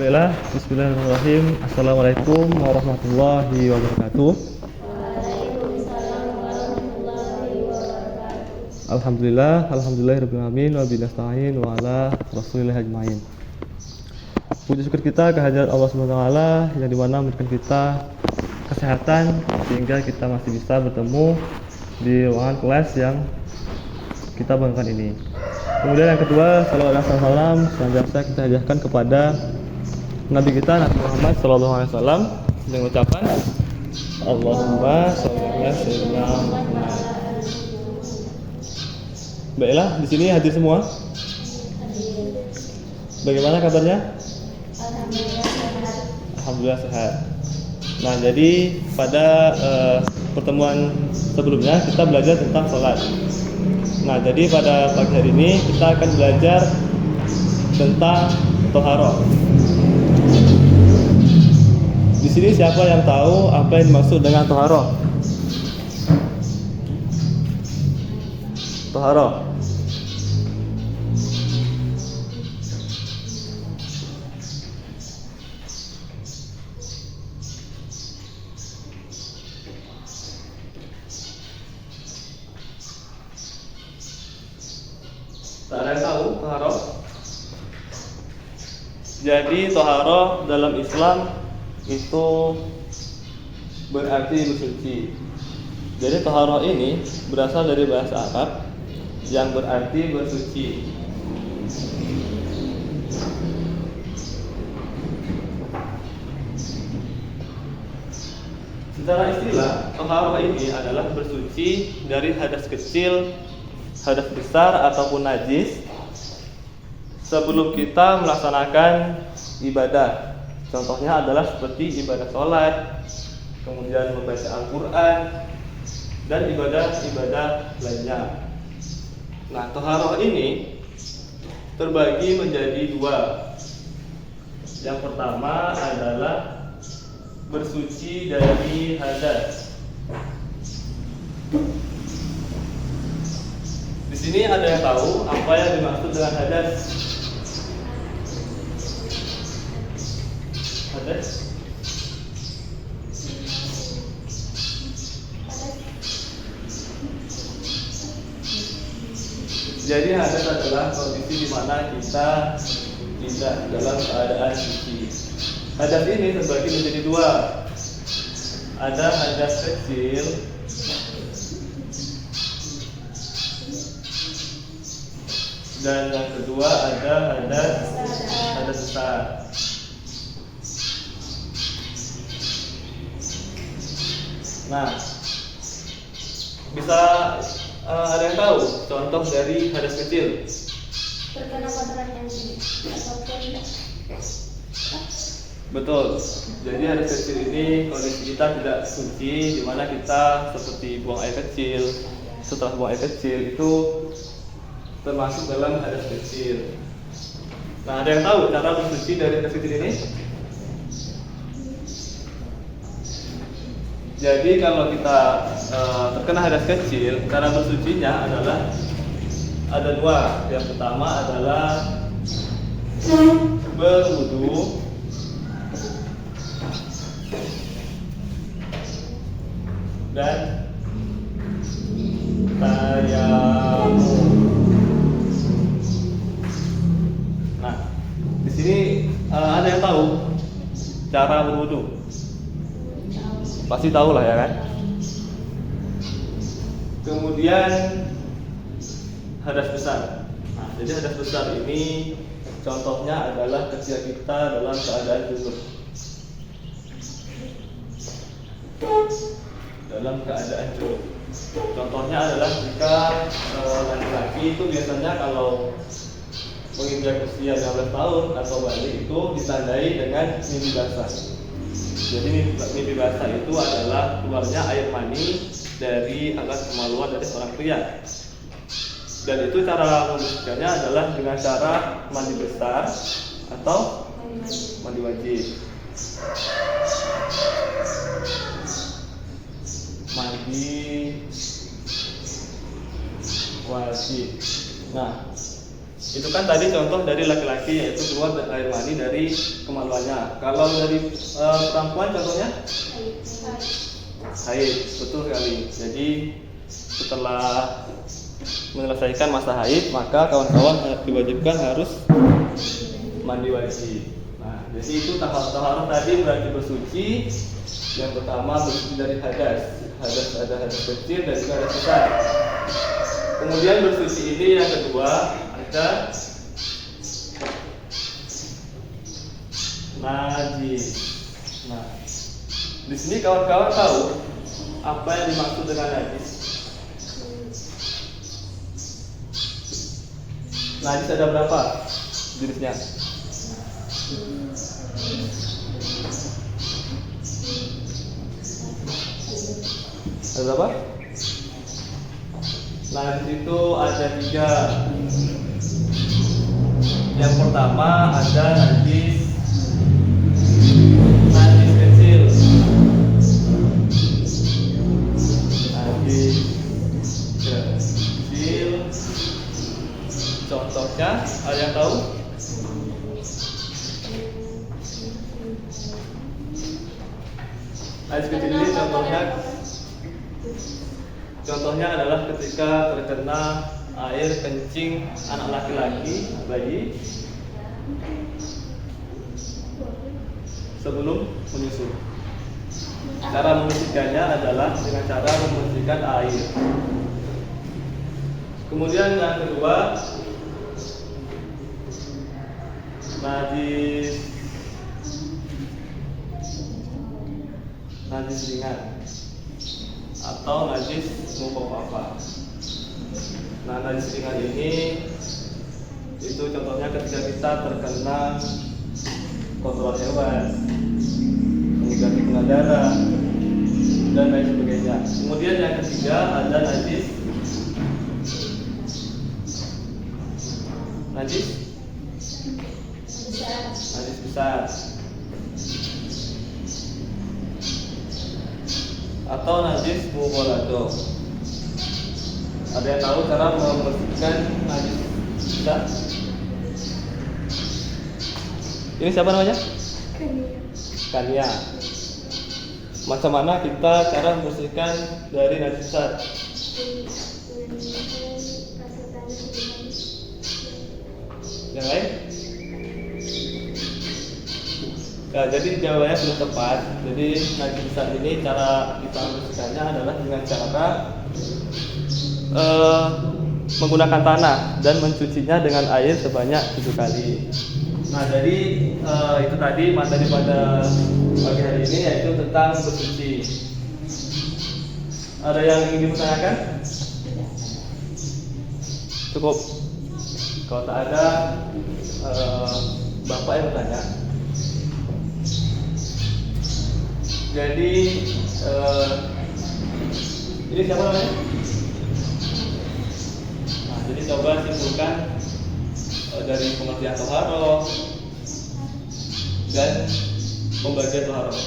Baiklah, bismillahirrahmanirrahim. Assalamualaikum warahmatullahi wabarakatuh. Alhamdulillahirabbil alamin wa bihi nasta'in wa ala rasulillah ajmain. Puji syukur kita kehadirat Allah Subhanahu wa taala yang dimana memberikan kita kesehatan sehingga kita masih bisa bertemu di ruangan kelas yang kita banggakan ini. Kemudian yang kedua, salawat dan salam senantiasa kita hadiahkan kepada Nabi kita Nabi Muhammad SAW dengan ucapan Allahumma sholli ala sayyidina Muhammad. Baiklah, di sini hadir semua. Bagaimana kabarnya? Alhamdulillah sehat. Nah, jadi pada pertemuan sebelumnya kita belajar tentang sholat. Nah, jadi pada pagi hari ini kita akan belajar tentang toharoh. Di sini siapa yang tahu apa yang dimaksud dengan toharoh? Toharoh. Tak ada yang tahu toharoh? Jadi toharoh dalam Islam itu berarti bersuci. Jadi toharoh ini berasal dari bahasa Arab yang berarti bersuci. Secara istilah, toharoh ini adalah bersuci dari hadas kecil, hadas besar ataupun najis sebelum kita melaksanakan ibadah. Contohnya adalah seperti ibadah sholat, kemudian membaca Al-Quran, dan ibadah-ibadah lainnya. Nah, toharoh ini terbagi menjadi dua. Yang pertama adalah bersuci dari hadas. Di sini ada yang tahu apa yang dimaksud dengan hadas? Hadas? Jadi hadas adalah kondisi di mana kita tidak dalam keadaan suci. Hadas ini terbagi menjadi dua. Ada hadas kecil dan yang kedua ada hadas besar. Nah, bisa ada yang tahu contoh dari hadas kecil? Terkena kotoran yang ataupun Betul. Jadi hadas kecil ini kondisi kita tidak suci, di mana kita seperti buang air kecil. Setelah buang air kecil itu termasuk dalam hadas kecil. Nah, ada yang tahu cara bersuci dari hadas kecil ini? Jadi kalau kita terkena hadas kecil, cara bersucinya adalah ada dua. Yang pertama adalah berwudu, dan tayamum. Nah, di sini ada yang tahu cara berwudu? Pasti tahu lah ya kan? Kemudian hadas besar. Nah, jadi hadas besar ini contohnya adalah ketika kita dalam keadaan junub. Dalam keadaan junub. Contohnya adalah jika laki-laki itu biasanya kalau menginjak usia 15 tahun atau balik itu ditandai dengan mimpi basah. Jadi mimpi basah itu adalah keluarnya air mani dari alat kemaluan dari seorang pria. Dan itu cara membersihkannya adalah dengan cara mandi besar atau mandi wajib. Mandi wajib. Nah, Itu kan tadi contoh dari laki-laki, yaitu keluar air mani dari kemaluannya. Kalau dari perempuan contohnya haid, betul sekali. Jadi setelah menyelesaikan masa haid, maka kawan-kawan diwajibkan harus mandi wajib. Nah, jadi itu taharah tadi berarti bersuci. Yang pertama bersuci dari hadas. Ada hadas kecil dan juga hadas besar. Kemudian bersuci ini yang kedua ada najis. Nah, di sini kawan-kawan tahu apa yang dimaksud dengan najis? Najis ada berapa jenisnya? Ada berapa? Najis itu ada 3. Yang pertama ada najis kecil. Najis kecil. Contohnya, ada yang tahu? Najis kecil ini contohnya adalah ketika terkena air kencing anak laki-laki, bayi, sebelum menyusu. Cara membersihkannya adalah dengan cara membersihkan air. Kemudian yang kedua, najis ringan atau najis mukhaffafah. Nah, najis ringan ini itu contohnya ketika kita terkena kotoran hewan, kemudian terkena darah dan lain sebagainya. Kemudian yang ketiga ada najis besar atau najis mughalladh. Ada yang tahu cara membersihkan najis besar? Ini siapa namanya? Kania. Macam mana kita cara membersihkan dari najis besar? Yang lain? Nah, jadi jawabannya sudah tepat. Jadi najis besar ini cara kita membersihkannya adalah dengan cara menggunakan tanah dan mencucinya dengan air sebanyak 7 kali. Nah, jadi itu tadi materi pada pagi hari ini, yaitu tentang bersuci. Ada yang ingin dipertanyakan? Cukup. Kalau tak ada, Bapak yang bertanya. Jadi ini siapa namanya? Nah, jadi coba simpulkan dari pengertian toharoh dan pembagian toharoh.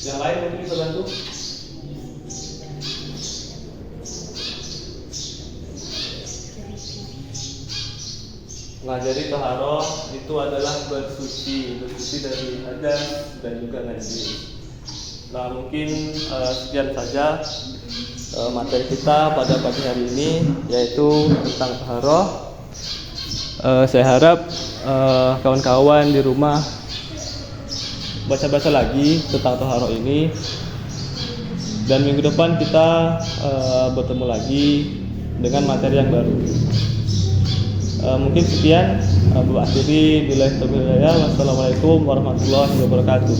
Yang lain mungkin bisa bantu? Nah, jadi toharoh itu adalah bersuci dari hadas dan juga najis. Nah, mungkin sekian saja materi kita pada pagi hari ini, yaitu tentang toharoh. Saya harap kawan-kawan di rumah baca-baca lagi tentang toharoh ini, dan minggu depan kita bertemu lagi dengan materi yang baru. Mungkin sekian. Akhiri billahi taufiq. Wassalamualaikum warahmatullahi wabarakatuh.